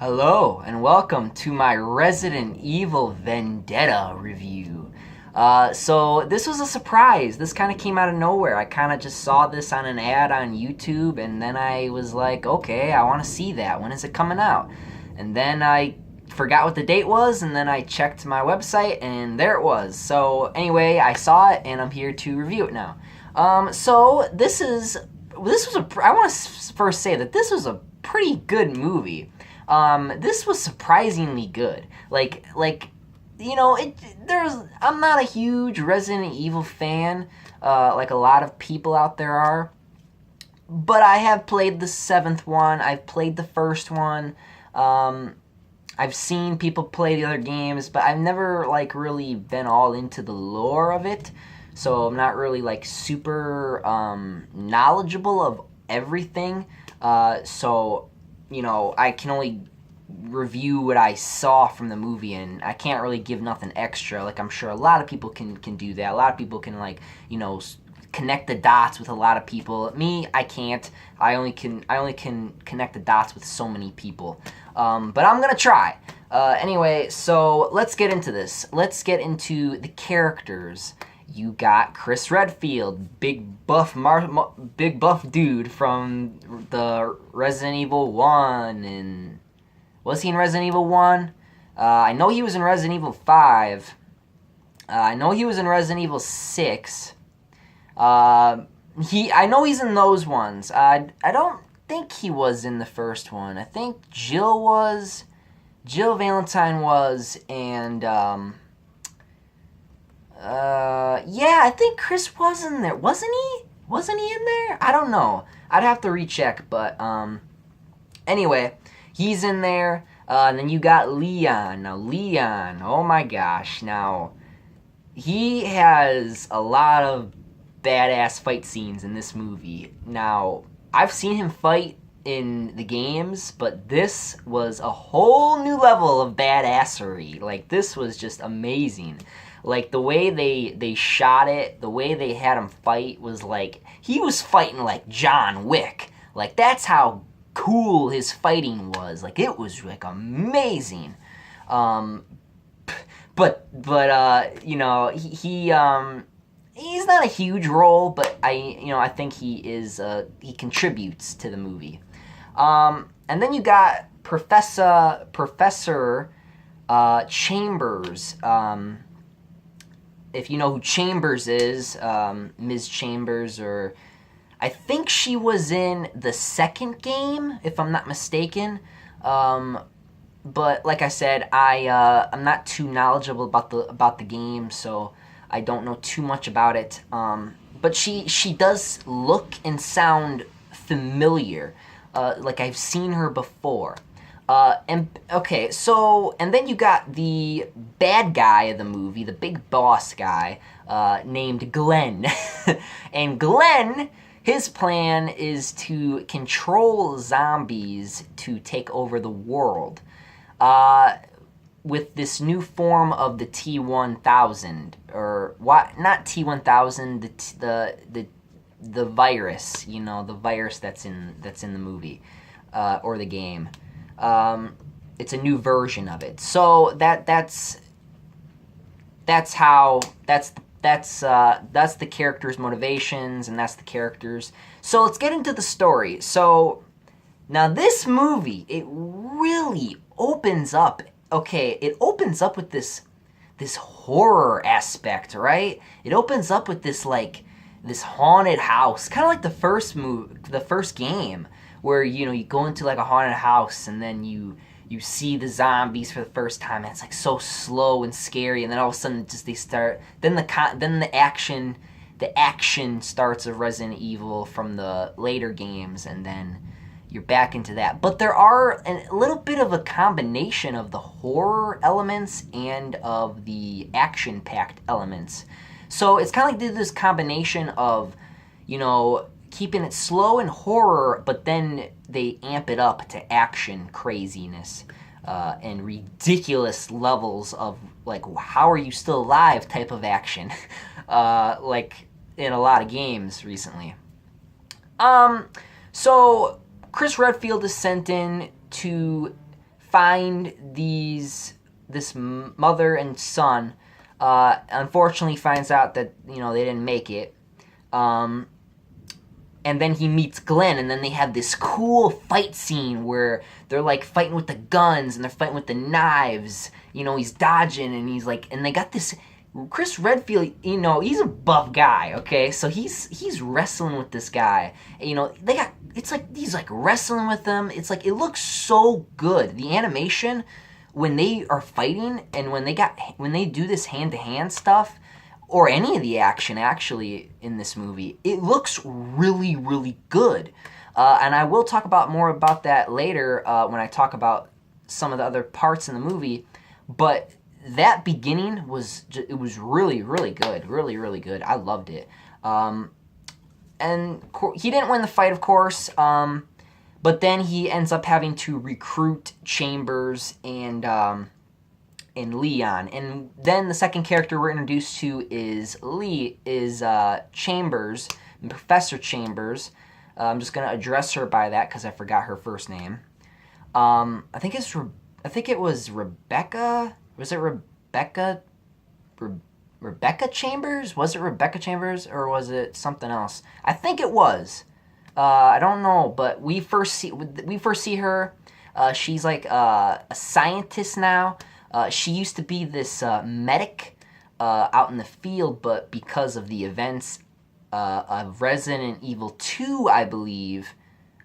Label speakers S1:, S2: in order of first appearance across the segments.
S1: Hello, and welcome to my Resident Evil Vendetta review. So this was a surprise. This kind of came out of nowhere. I kind of just saw this on an ad on YouTube, and then I was like, okay, I want to see that. When is it coming out? And then I forgot what the date was, and then I checked my website, and there it was. So anyway, I saw it, and I'm here to review it now. So I want to first say that this was a pretty good movie. This was surprisingly good. I'm not a huge Resident Evil fan, like a lot of people out there are. But I have played the seventh one. I've played the first one. I've seen people play the other games, but I've never, really been all into the lore of it. So I'm not really, super, knowledgeable of everything. I can only review what I saw from the movie, and I can't really give nothing extra. Like, I'm sure a lot of people can do that. A lot of people can, connect the dots with a lot of people. Me, I can't. I only can connect the dots with so many people. But I'm gonna try. Anyway, so let's get into this. Let's get into the characters. You got Chris Redfield, big buff dude from the Resident Evil 1, and was he in Resident Evil 1? I know he was in Resident Evil 5. I know he was in Resident Evil 6. I know he's in those ones. I don't think he was in the first one. I think Jill Valentine was, and I think Chris was in there. Wasn't he? Wasn't he in there? I don't know. I'd have to recheck, but, anyway, he's in there. And then you got Leon. Now, Leon, oh my gosh. Now, he has a lot of badass fight scenes in this movie. Now, I've seen him fight in the games, but this was a whole new level of badassery. Like, this was just amazing. Like, the way they shot it, the way they had him fight was like, he was fighting like John Wick. Like, that's how cool his fighting was. Like, it was, amazing. He's not a huge role, but I think he contributes to the movie. And then you got Professor Chambers. If you know who Chambers is, Ms. Chambers, or I think she was in the second game, if I'm not mistaken. But like I said, I'm not too knowledgeable about the game, so I don't know too much about it. But she does look and sound familiar, like I've seen her before. And then you got the bad guy of the movie, the big boss guy, named Glenn. And Glenn, his plan is to control zombies to take over the world, with this new form of the T-1000, or what? Not T-1000, the virus, the virus that's in the movie, or the game. It's a new version of it. So that's the character's motivations, and that's the characters. So let's get into the story. So now this movie, it really opens up. Okay, it opens up with this horror aspect, right? It opens up with this haunted house, kind of like the first game, where you go into a haunted house, and then you see the zombies for the first time, and it's so slow and scary, and then all of a sudden they start. Then the action starts of Resident Evil from the later games, and then you're back into that. But there are a little bit of a combination of the horror elements and of the action-packed elements. So it's kind of like this combination of, keeping it slow and horror, but then they amp it up to action craziness, and ridiculous levels of, how are you still alive type of action, like in a lot of games recently. So Chris Redfield is sent in to find this mother and son. Unfortunately, finds out that they didn't make it. And then he meets Glenn, and then they have this cool fight scene where they're like fighting with the guns and they're fighting with the knives. He's dodging, and he's like, and they got this. Chris Redfield, he's a buff guy, okay? So he's wrestling with this guy. It's like he's like wrestling with them. It's like, it looks so good. The animation when they are fighting and when they do this hand-to-hand stuff, or any of the action actually in this movie, it looks really, really good. And I will talk more about that later when I talk about some of the other parts in the movie. But that beginning was really, really good. Really, really good. I loved it. And he didn't win the fight, of course. But then he ends up having to recruit Chambers and Leon. And then the second character we're introduced to is Chambers, Professor Chambers. I'm just gonna address her by that because I forgot her first name. I think it was Rebecca. Was it Rebecca? Rebecca Chambers? Was it Rebecca Chambers or was it something else? I think it was. I don't know, but we first see her. She's like a scientist now. She used to be this medic out in the field, but because of the events of Resident Evil 2, I believe,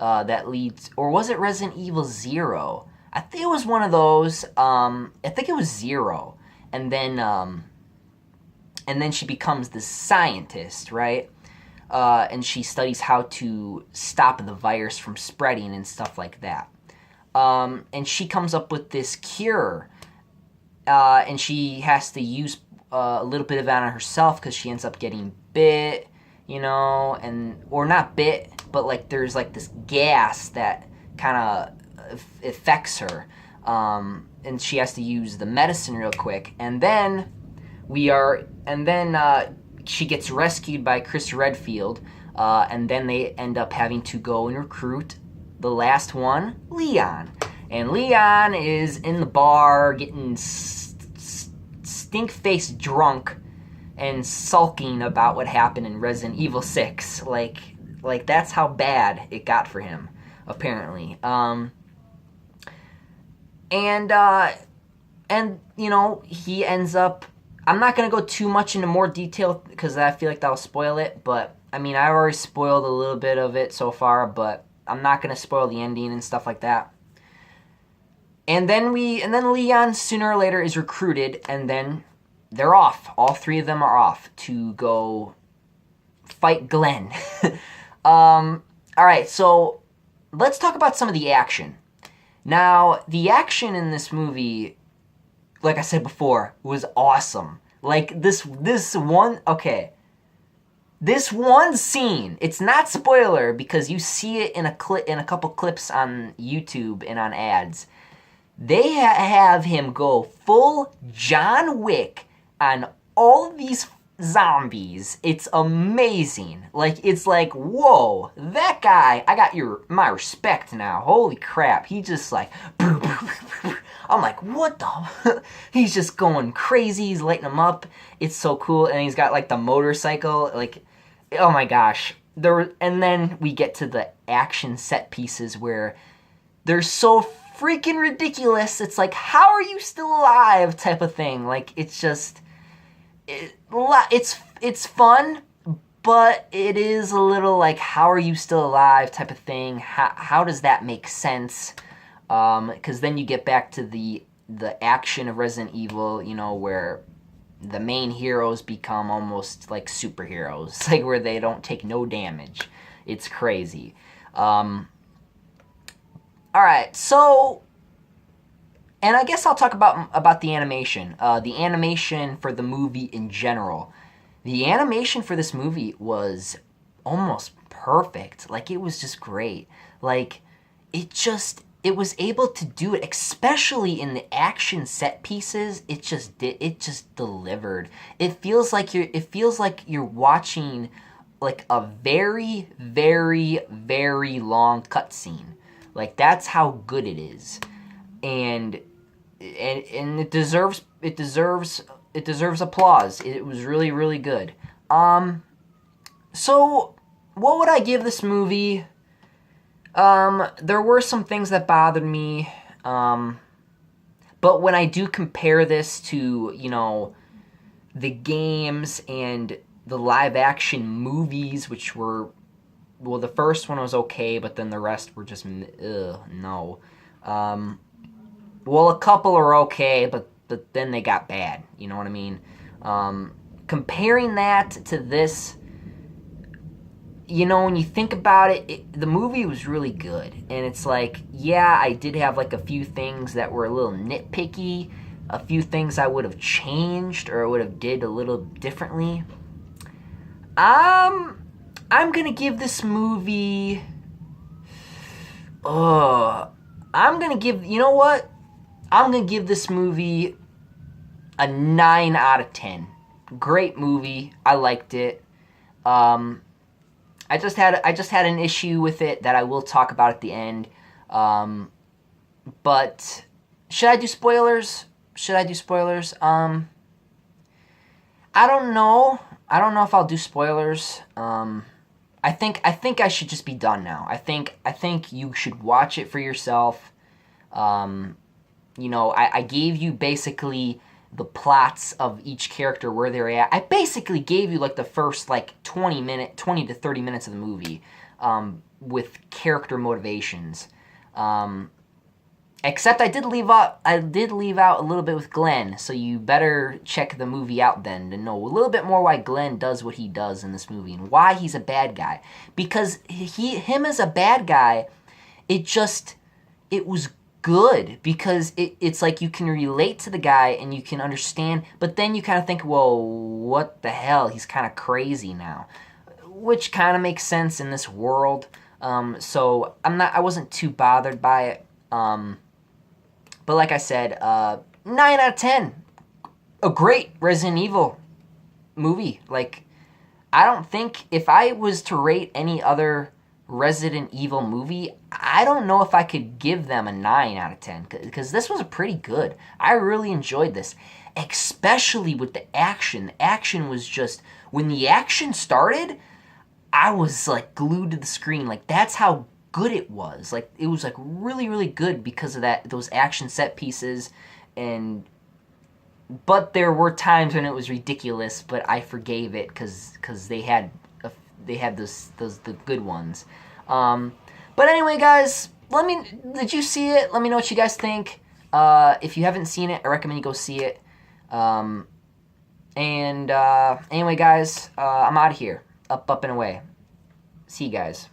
S1: that leads... Or was it Resident Evil 0? I think it was one of those. I think it was 0. And then she becomes this scientist, right? And she studies how to stop the virus from spreading and stuff like that. And she comes up with this cure. And she has to use a little bit of it on herself because she ends up getting bit, or not bit, but like there's like this gas that kind of affects her. And she has to use the medicine real quick. And then she gets rescued by Chris Redfield. And then they end up having to go and recruit the last one, Leon. And Leon is in the bar getting stink-faced drunk and sulking about what happened in Resident Evil 6. Like that's how bad it got for him, apparently. He ends up... I'm not going to go too much into more detail because I feel like that'll spoil it, but, I already spoiled a little bit of it so far, but I'm not going to spoil the ending and stuff like that. And then Leon, sooner or later, is recruited, and then they're off. All three of them are off to go fight Glenn. Alright, so let's talk about some of the action. Now, the action in this movie, like I said before, was awesome. Like, this one scene, it's not spoiler because you see it in a couple clips on YouTube and on ads. They have him go full John Wick on all of these zombies. It's amazing. It's like, whoa, that guy, I got my respect now. Holy crap. He just like, I'm like, what the? He's just going crazy. He's lighting them up. It's so cool. And he's got like the motorcycle. Like, oh my gosh. And then we get to the action set pieces where they're so freaking ridiculous. It's like, how are you still alive type of thing. Like, it's just, it's fun, but it is a little like, how are you still alive type of thing. How does that make sense? Because then you get back to the action of Resident Evil, where the main heroes become almost like superheroes, like where they don't take no damage. It's crazy. Alright, so, and I guess I'll talk about the animation. The animation for the movie in general. The animation for this movie was almost perfect. Like, it was just great. Like, it was able to do it, especially in the action set pieces. It just delivered. It feels like you're watching like a very, very, very long cutscene. Like, that's how good it is. and it deserves applause. It was really, really good. So what would I give this movie? There were some things that bothered me. But when I do compare this to, the games and the live action movies, which were, well, the first one was okay, but then the rest were just, no. Well, a couple are okay, but then they got bad. You know what I mean? Comparing that to this, when you think about it, the movie was really good. And it's like, yeah, I did have like a few things that were a little nitpicky, a few things I would have changed or would have did a little differently. I'm gonna give this movie, I'm gonna give, you know what? I'm gonna give this movie a 9 out of 10. Great movie. I liked it. I just had an issue with it that I will talk about at the end. But should I do spoilers? I don't know. I don't know if I'll do spoilers. I think I should just be done now. I think you should watch it for yourself. I gave you basically the plots of each character, where they're at. I basically gave you like the first 20 to 30 minutes of the movie, with character motivations. Except I did leave out a little bit with Glenn, so you better check the movie out then to know a little bit more why Glenn does what he does in this movie and why he's a bad guy. Because him as a bad guy, it was good, because it's like you can relate to the guy and you can understand, but then you kind of think, well, what the hell? He's kind of crazy now, which kind of makes sense in this world. So I wasn't too bothered by it. But like I said, 9 out of 10. A great Resident Evil movie. I don't think, if I was to rate any other Resident Evil movie, I don't know if I could give them a 9 out of 10, because this was pretty good. I really enjoyed this, especially with the action. The action was just, when the action started, I was glued to the screen. That's how good it was. It was really, really good because of those action set pieces. But there were times when it was ridiculous, but I forgave it because they had the good ones. But anyway, guys, did you see it? Let me know what you guys think. If you haven't seen it, I recommend you go see it. Anyway, guys, I'm out of here. Up and away. See you guys.